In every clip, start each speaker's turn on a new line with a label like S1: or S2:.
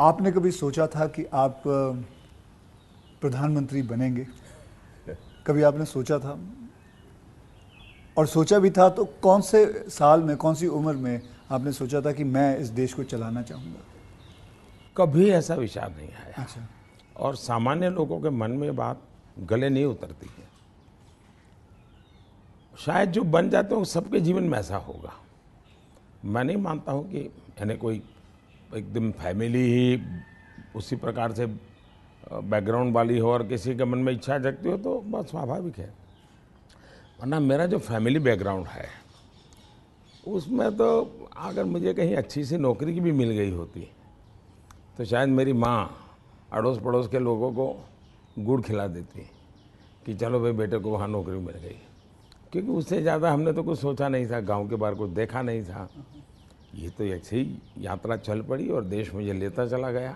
S1: आपने कभी सोचा था कि आप प्रधानमंत्री बनेंगे? कभी आपने सोचा था? और सोचा भी था तो कौन से साल में, कौन सी उम्र में आपने सोचा था कि मैं इस देश को चलाना चाहूँगा?
S2: कभी ऐसा विचार नहीं आया।
S1: अच्छा।
S2: और सामान्य लोगों के मन में बात गले नहीं उतरती है। शायद जो बन जाते हैं सबके जीवन में ऐसा होगा। मैं नहीं मानता हूँ कि यानी कोई एकदम फैमिली ही उसी प्रकार से बैकग्राउंड वाली हो और किसी के मन में इच्छा जगती हो तो बहुत स्वाभाविक है। वरना मेरा जो फैमिली बैकग्राउंड है उसमें तो अगर मुझे कहीं अच्छी सी नौकरी की भी मिल गई होती तो शायद मेरी माँ अड़ोस पड़ोस के लोगों को गुड़ खिला देती कि चलो भाई बेटे को वहाँ नौकरी मिल गई। क्योंकि उससे ज़्यादा हमने तो कुछ सोचा नहीं था, गांव के बाहर कुछ देखा नहीं था। ये तो ऐसे ही यात्रा चल पड़ी और देश मुझे लेता चला गया।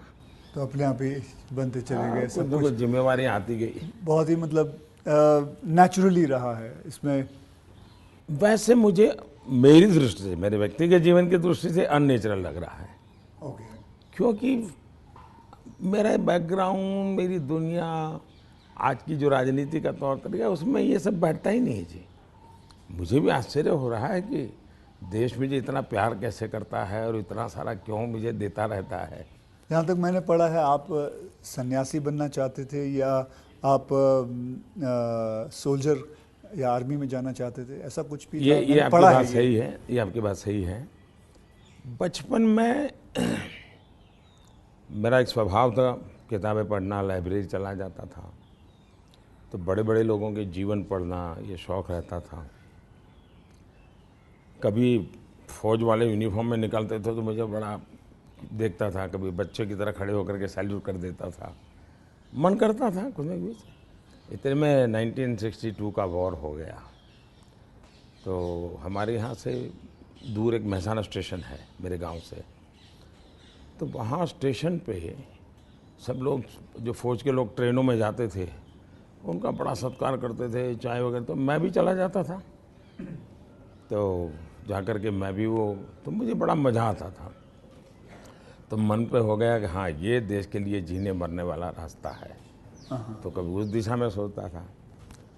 S1: तो अपने आप ही बनते चले गए, सब
S2: कुछ
S1: कुछ
S2: जिम्मेवारी आती गई।
S1: बहुत ही मतलब नेचुरली रहा है इसमें।
S2: वैसे मुझे मेरी दृष्टि से, मेरे व्यक्तिगत जीवन की दृष्टि से अननेचुरल लग रहा है।
S1: ओके।
S2: क्योंकि मेरा बैकग्राउंड, मेरी दुनिया, आज की जो राजनीति का तौर तरीका उसमें ये सब बैठता ही नहीं है जी। मुझे भी आश्चर्य हो रहा है कि देश मुझे इतना प्यार कैसे करता है और इतना सारा क्यों मुझे देता रहता है।
S1: जहाँ तक मैंने पढ़ा है आप सन्यासी बनना चाहते थे या आप सोल्जर या आर्मी में जाना चाहते थे, ऐसा कुछ भी था?
S2: ये आपकी बात सही है, ये आपकी बात सही है। बचपन में मेरा एक स्वभाव था किताबें पढ़ना, लाइब्रेरी चला जाता था, तो बड़े बड़े लोगों के जीवन पढ़ना ये शौक़ रहता था। कभी फौज वाले यूनिफॉर्म में निकलते थे तो मुझे बड़ा देखता था, कभी बच्चे की तरह खड़े होकर के सैल्यूट कर देता था, मन करता था कुछ न कुछ। इतने में 1962 का वॉर हो गया तो हमारे यहाँ से दूर एक मेहसाना स्टेशन है मेरे गांव से, तो वहाँ स्टेशन पे सब लोग जो फौज के लोग ट्रेनों में जाते थे उनका बड़ा सत्कार करते थे, चाय वगैरह। तो मैं भी चला जाता था, तो जाकर के मैं भी वो, तो मुझे बड़ा मज़ा आता था। तो मन पे हो गया कि हाँ ये देश के लिए जीने मरने वाला रास्ता है, तो कभी उस दिशा में सोचता था।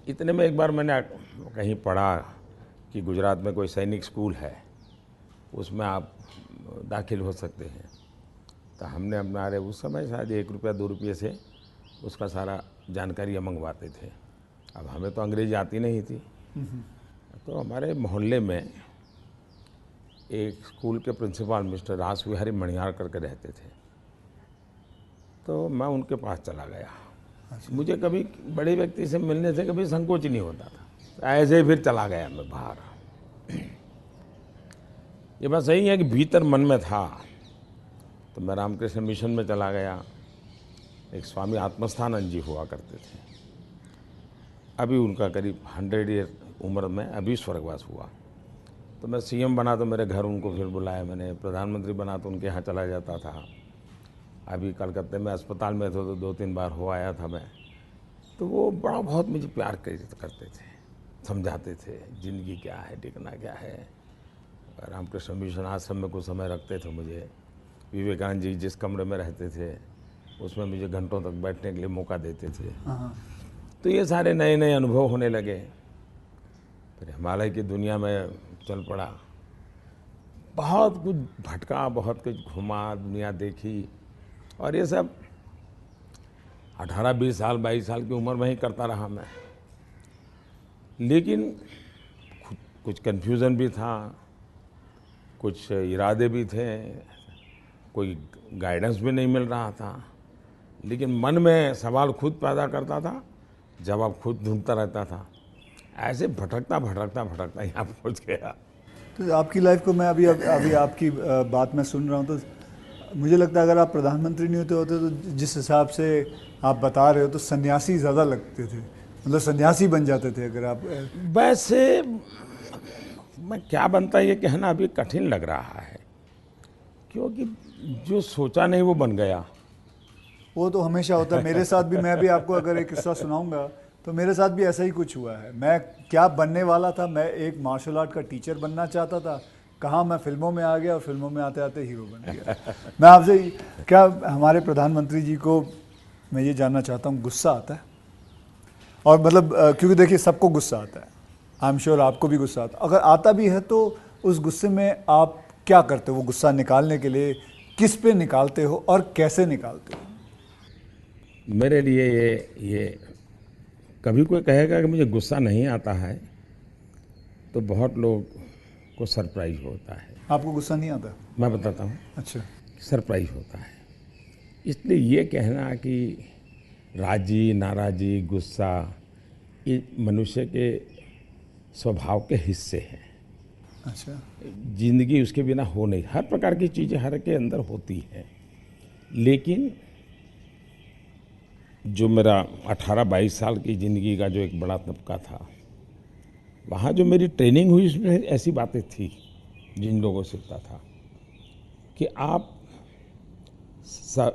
S2: इतने में एक बार मैंने कहीं पढ़ा कि गुजरात में कोई सैनिक स्कूल है, उसमें आप दाखिल हो सकते हैं। तो हमने हमारे उस समय शायद 1 रुपया 2 रुपये से उसका सारा जानकारियाँ मंगवाते थे। अब हमें तो अंग्रेजी आती नहीं थी, तो हमारे मोहल्ले में एक स्कूल के प्रिंसिपल मिस्टर रास विहारी मणियार करके रहते थे, तो मैं उनके पास चला गया। मुझे कभी बड़े व्यक्ति से मिलने से कभी संकोच नहीं होता था, ऐसे ही फिर चला गया मैं बाहर। ये बात सही है कि भीतर मन में था, तो मैं रामकृष्ण मिशन में चला गया। एक स्वामी आत्मस्थानंद जी हुआ करते थे, अभी उनका करीब 100 ईयर उम्र में अभी स्वर्गवास हुआ। तो मैं सीएम बना तो मेरे घर उनको फिर बुलाया मैंने, प्रधानमंत्री बना तो उनके यहाँ चला जाता था। अभी कलकत्ते में अस्पताल में थे तो 2-3 बार हो आया था मैं। तो वो बड़ा बहुत मुझे प्यार करते थे, समझाते थे ज़िंदगी क्या है, टिकना क्या है। रामकृष्ण मिशन आश्रम में कुछ समय रखते थे मुझे। विवेकानंद जी जिस कमरे में रहते थे उसमें मुझे घंटों तक बैठने के लिए मौका देते थे। तो ये सारे नए नए अनुभव होने लगे। फिर हिमालय की दुनिया में चल पड़ा, बहुत कुछ भटका, बहुत कुछ घुमा, दुनिया देखी, और ये सब 18-20 साल 22 साल की उम्र में ही करता रहा मैं। लेकिन कुछ कन्फ्यूज़न भी था, कुछ इरादे भी थे, कोई गाइडेंस भी नहीं मिल रहा था, लेकिन मन में सवाल खुद पैदा करता था, जवाब खुद ढूंढता रहता था। ऐसे भटकता भटकता भटकता यहाँ पहुँच गया।
S1: तो आपकी लाइफ को मैं अभी आपकी बात में सुन रहा हूँ तो मुझे लगता है अगर आप प्रधानमंत्री नहीं होते तो जिस हिसाब से आप बता रहे हो तो सन्यासी ज़्यादा लगते थे, मतलब सन्यासी बन जाते थे अगर आप।
S2: वैसे मैं क्या बनता ये कहना अभी कठिन लग रहा है, क्योंकि जो सोचा नहीं वो बन गया।
S1: वो तो हमेशा होता है, मेरे साथ भी। मैं भी आपको अगर एक किस्सा सुनाऊंगा तो मेरे साथ भी ऐसा ही कुछ हुआ है। मैं क्या बनने वाला था, मैं एक मार्शल आर्ट का टीचर बनना चाहता था, कहाँ मैं फिल्मों में आ गया और फिल्मों में आते आते हीरो बन गया। मैं आपसे क्या हमारे प्रधानमंत्री जी को मैं ये जानना चाहता हूँ, गुस्सा आता है? और मतलब क्योंकि देखिए सबको गुस्सा आता है, आई एम श्योर आपको भी गुस्सा आता है। अगर आता भी है तो उस गुस्से में आप क्या करते हो? वो गुस्सा निकालने के लिए किस पे निकालते हो और कैसे निकालते हो?
S2: मेरे लिए ये कभी कोई कहेगा कि मुझे गुस्सा नहीं आता है तो बहुत लोग को सरप्राइज होता है।
S1: आपको गुस्सा नहीं आता?
S2: मैं बताता हूँ,
S1: अच्छा।
S2: सरप्राइज होता है। इसलिए ये कहना कि राजी नाराजी गुस्सा ये मनुष्य के स्वभाव के हिस्से हैं।
S1: अच्छा।
S2: जिंदगी उसके बिना हो नहीं, हर प्रकार की चीज़ें हर के अंदर होती हैं। लेकिन जो मेरा 18-22 साल की ज़िंदगी का जो एक बड़ा तबका था, वहाँ जो मेरी ट्रेनिंग हुई उसमें ऐसी बातें थी जिन लोगों से सीखता था कि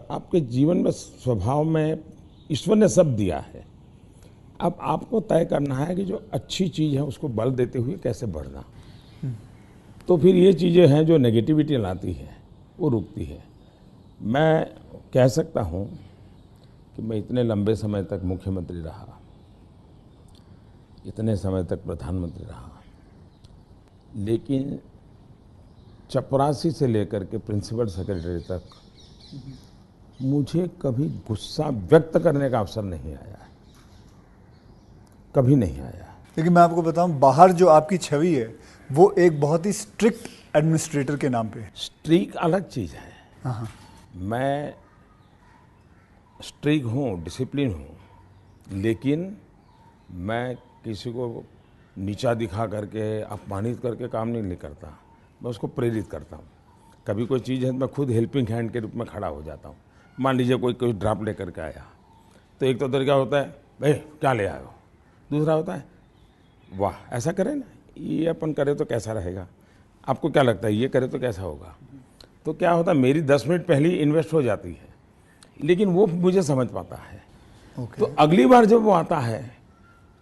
S2: आपके जीवन में स्वभाव में ईश्वर ने सब दिया है। अब आपको तय करना है कि जो अच्छी चीज़ है उसको बल देते हुए कैसे बढ़ना। तो फिर ये चीज़ें हैं जो नेगेटिविटी लाती है वो रुकती है। मैं कह सकता हूँ कि मैं इतने लंबे समय तक मुख्यमंत्री रहा, इतने समय तक प्रधानमंत्री रहा, लेकिन चपरासी से लेकर के प्रिंसिपल सेक्रेटरी तक मुझे कभी गुस्सा व्यक्त करने का अवसर नहीं आया, कभी नहीं आया।
S1: लेकिन मैं आपको बताऊं, बाहर जो आपकी छवि है वो एक बहुत ही स्ट्रिक्ट एडमिनिस्ट्रेटर के नाम पे है।
S2: स्ट्रिक अलग चीज़ है।
S1: हाँ।
S2: मैं स्ट्रिक हूँ, डिसिप्लिन हूँ, लेकिन मैं किसी को नीचा दिखा करके अपमानित करके काम नहीं करता। मैं उसको प्रेरित करता हूँ। कभी कोई चीज़ है तो मैं खुद हेल्पिंग हैंड के रूप में खड़ा हो जाता हूँ। मान लीजिए कोई ड्राफ्ट लेकर के आया तो एक तो तरीका होता है भाई क्या ले आए हो, दूसरा होता है वाह ऐसा करें ना, ये अपन करे तो कैसा रहेगा, आपको क्या लगता है ये करे तो कैसा होगा। तो क्या होता है मेरी 10 मिनट पहले ही इन्वेस्ट हो जाती है, लेकिन वो मुझे समझ पाता है। तो अगली बार जब वो आता है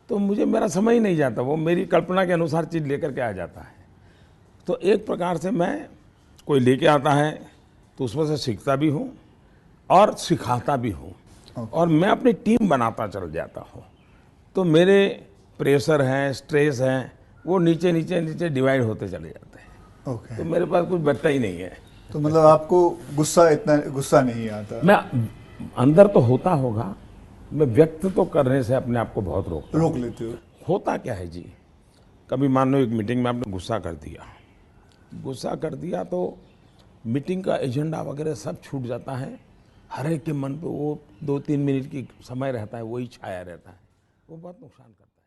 S2: तो मुझे मेरा समय ही नहीं जाता, वो मेरी कल्पना के अनुसार चीज़ लेकर के आ जाता है। तो एक प्रकार से मैं कोई लेके आता है तो उसमें से सीखता भी हूँ और सिखाता भी हूँ, और मैं अपनी टीम बनाता चल जाता हूँ। तो मेरे प्रेशर हैं, स्ट्रेस हैं, वो नीचे नीचे नीचे डिवाइड होते चले जाते हैं। तो मेरे पास कुछ बचता ही नहीं है।
S1: तो मतलब आपको इतना गुस्सा नहीं आता?
S2: मैं अंदर तो होता होगा, मैं व्यक्त तो करने से अपने आप को बहुत
S1: रोक लेते हो?
S2: होता क्या है जी, कभी मान लो एक मीटिंग में आपने गुस्सा कर दिया तो मीटिंग का एजेंडा वगैरह सब छूट जाता है। हर एक के मन पे वो 2-3 मिनट की समय रहता है, वही छाया रहता है, वो बहुत नुकसान करता है।